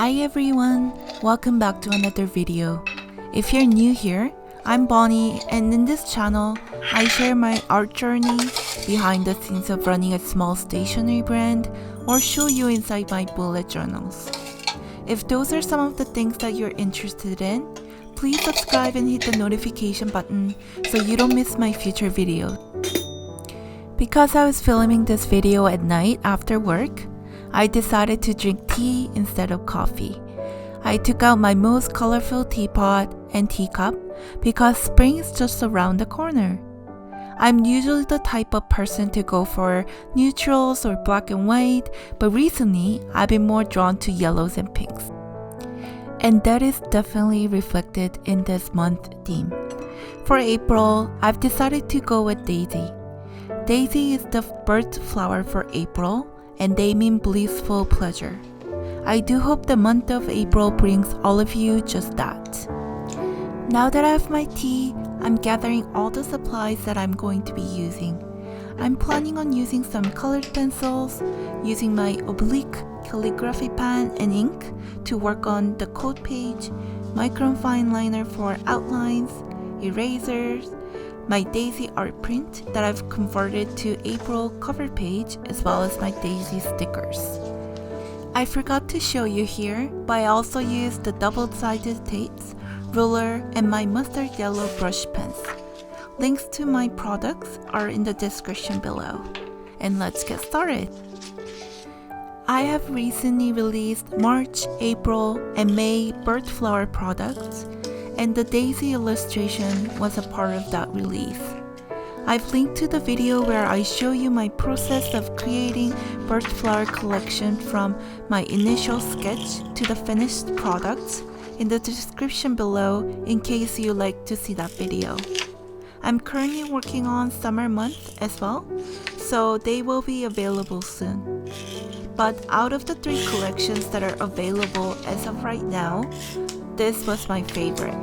Hi everyone, welcome back to another video. If you're new here, I'm Bonnie, and in this channel, I share my art journey, behind the scenes of running a small stationery brand, or show you inside my bullet journals. If those are some of the things that you're interested in, please subscribe and hit the notification button so you don't miss my future videos. Because I was filming this video at night after work, I decided to drink tea instead of coffee. I took out my most colorful teapot and teacup because spring is just around the corner. I'm usually the type of person to go for neutrals or black and white, but recently I've been more drawn to yellows and pinks. And that is definitely reflected in this month theme. For April, I've decided to go with daisy. Daisy is the birth flower for April, and they mean blissful pleasure. I do hope the month of April brings all of you just that. Now that I have my tea, I'm gathering all the supplies that I'm going to be using. I'm planning on using some colored pencils, using my oblique calligraphy pen and ink to work on the quote page, micron fine liner for outlines, erasers, my daisy art print that I've converted to April cover page, as well as my daisy stickers. I forgot to show you here, but I also used the double-sided tapes, ruler, and my mustard yellow brush pens. Links to my products are in the description below. And let's get started. I have recently released March, April, and May bird flower products, and the daisy illustration was a part of that release. I've linked to the video where I show you my process of creating bird flower collection from my initial sketch to the finished products in the description below in case you like to see that video. I'm currently working on summer month as well, so they will be available soon. But out of the 3 collections that are available as of right now, this was my favorite.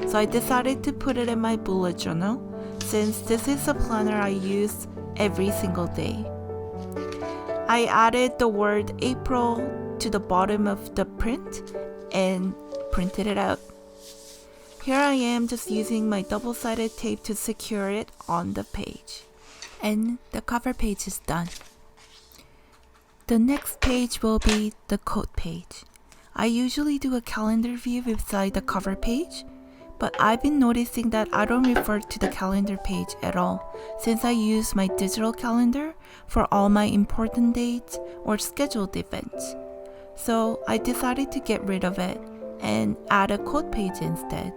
So I decided to put it in my bullet journal since this is a planner I use every single day. I added the word April to the bottom of the print and printed it out. Here I am just using my double-sided tape to secure it on the page. And the cover page is done. The next page will be the quote page. I usually do a calendar view beside the cover page, but I've been noticing that I don't refer to the calendar page at all since I use my digital calendar for all my important dates or scheduled events. So I decided to get rid of it and add a quote page instead.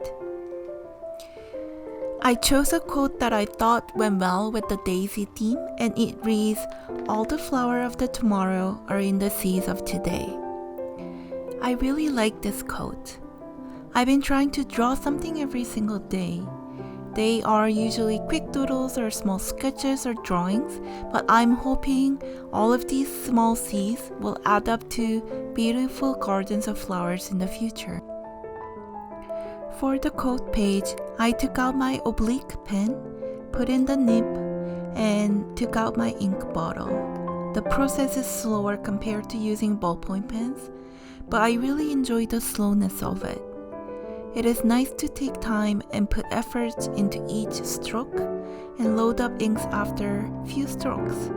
I chose a quote that I thought went well with the daisy theme, and it reads, "All the flower of the tomorrow are in the seeds of today." I really like this quote. I've been trying to draw something every single day. They are usually quick doodles or small sketches or drawings, but I'm hoping all of these small seeds will add up to beautiful gardens of flowers in the future. For the quote page, I took out my oblique pen, put in the nib, and took out my ink bottle. The process is slower compared to using ballpoint pens, but I really enjoy the slowness of it. It is nice to take time and put effort into each stroke and load up inks after few strokes.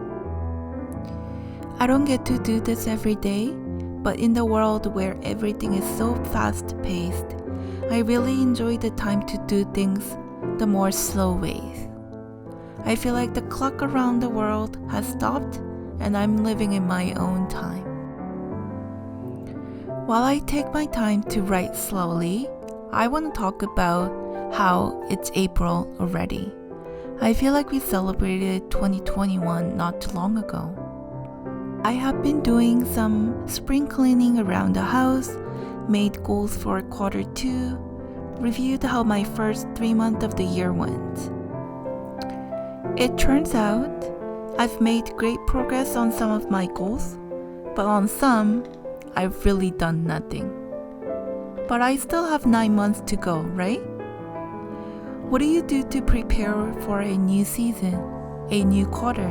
I don't get to do this every day, but in the world where everything is so fast-paced, I really enjoy the time to do things the more slow ways. I feel like the clock around the world has stopped and I'm living in my own time. While I take my time to write slowly, I want to talk about how it's April already. I feel like we celebrated 2021 not too long ago. I have been doing some spring cleaning around the house, made goals for quarter 2, reviewed how my first 3 months of the year went. It turns out I've made great progress on some of my goals, but on some, I've really done nothing. But I still have 9 months to go, right? What do you do to prepare for a new season, a new quarter?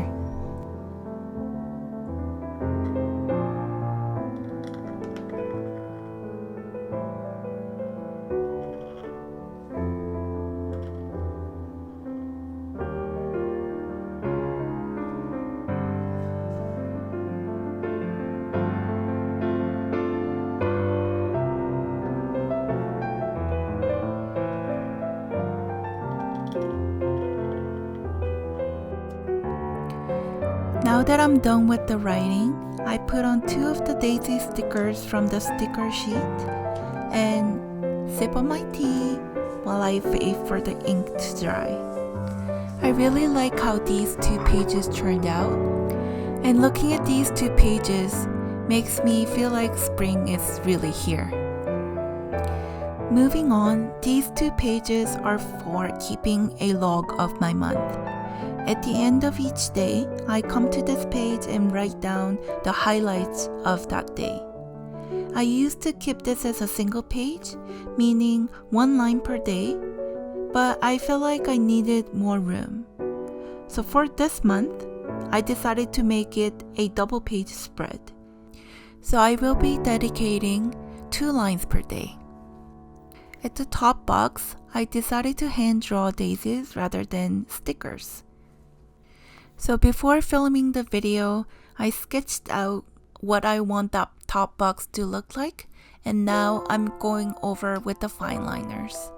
Now that I'm done with the writing, I put on 2 of the daisy stickers from the sticker sheet and sip on my tea while I wait for the ink to dry. I really like how these 2 pages turned out, and looking at these 2 pages makes me feel like spring is really here. Moving on, these 2 pages are for keeping a log of my month. At the end of each day, I come to this page and write down the highlights of that day. I used to keep this as a single page, meaning 1 line per day, but I felt like I needed more room. So for this month, I decided to make it a double page spread. So I will be dedicating 2 lines per day. At the top box, I decided to hand draw daisies rather than stickers. So before filming the video, I sketched out what I want that top box to look like, and now I'm going over with the fine liners.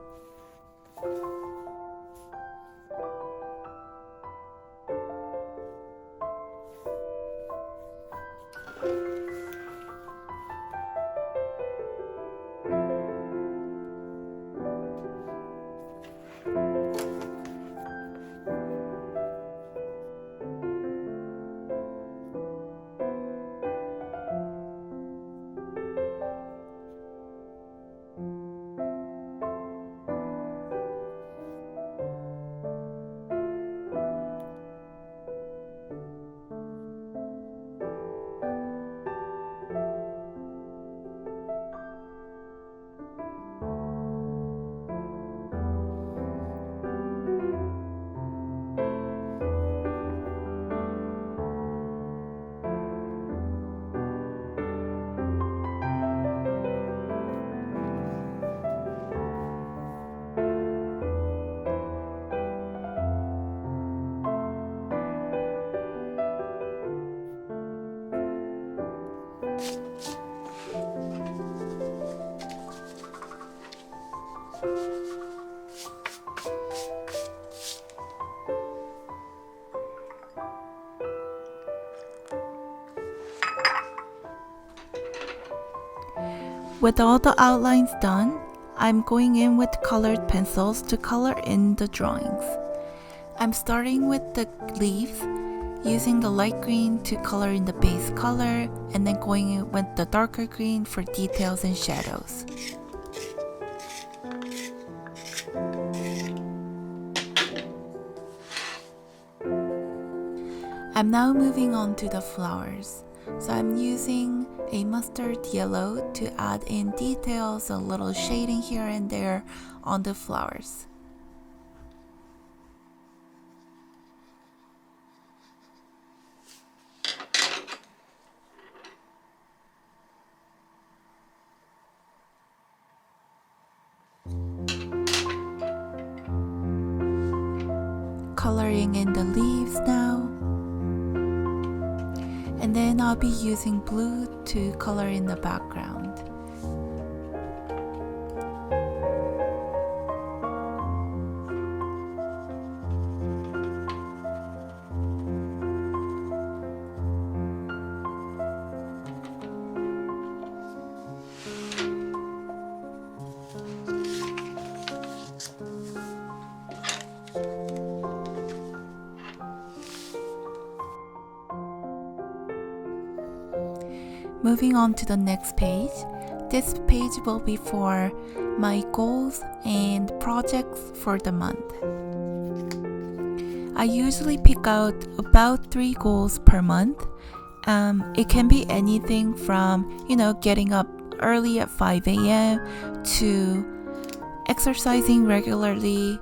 With all the outlines done, I'm going in with colored pencils to color in the drawings. I'm starting with the leaves, using the light green to color in the base color, and then going in with the darker green for details and shadows. I'm now moving on to the flowers. So I'm using a mustard yellow to add in details, a little shading here and there on the flowers. Coloring in the leaves now. And then I'll be using blue to color in the background. Moving on to the next page. This page will be for my goals and projects for the month. I usually pick out about 3 goals per month. It can be anything from, getting up early at 5 a.m. to exercising regularly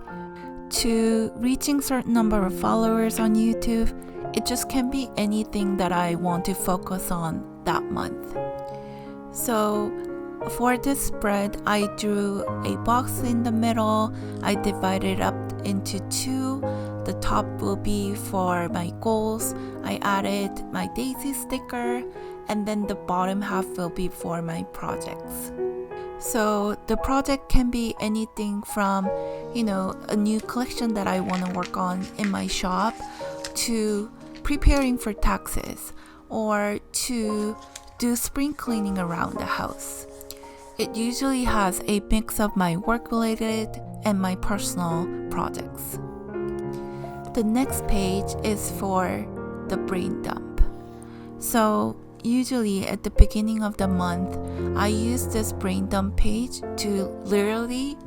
to reaching certain number of followers on YouTube. It just can be anything that I want to focus on that month. So for this spread, I drew a box in the middle. I divided up into 2. The top will be for my goals. I added my daisy sticker, and then the bottom half will be for my projects. So the project can be anything from, a new collection that I want to work on in my shop to preparing for taxes or to do spring cleaning around the house. It usually has a mix of my work-related and my personal projects. The next page is for the brain dump. So usually at the beginning of the month, I use this brain dump page to literally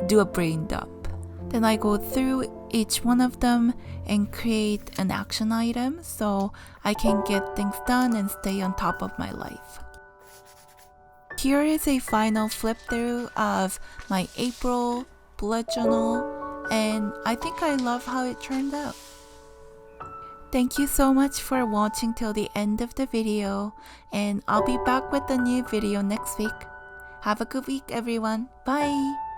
do a brain dump. Then I go through each one of them and create an action item so I can get things done and stay on top of my life. Here is a final flip through of my April bullet journal, and I think I love how it turned out. Thank you so much for watching till the end of the video, and I'll be back with a new video next week. Have a good week, everyone. Bye!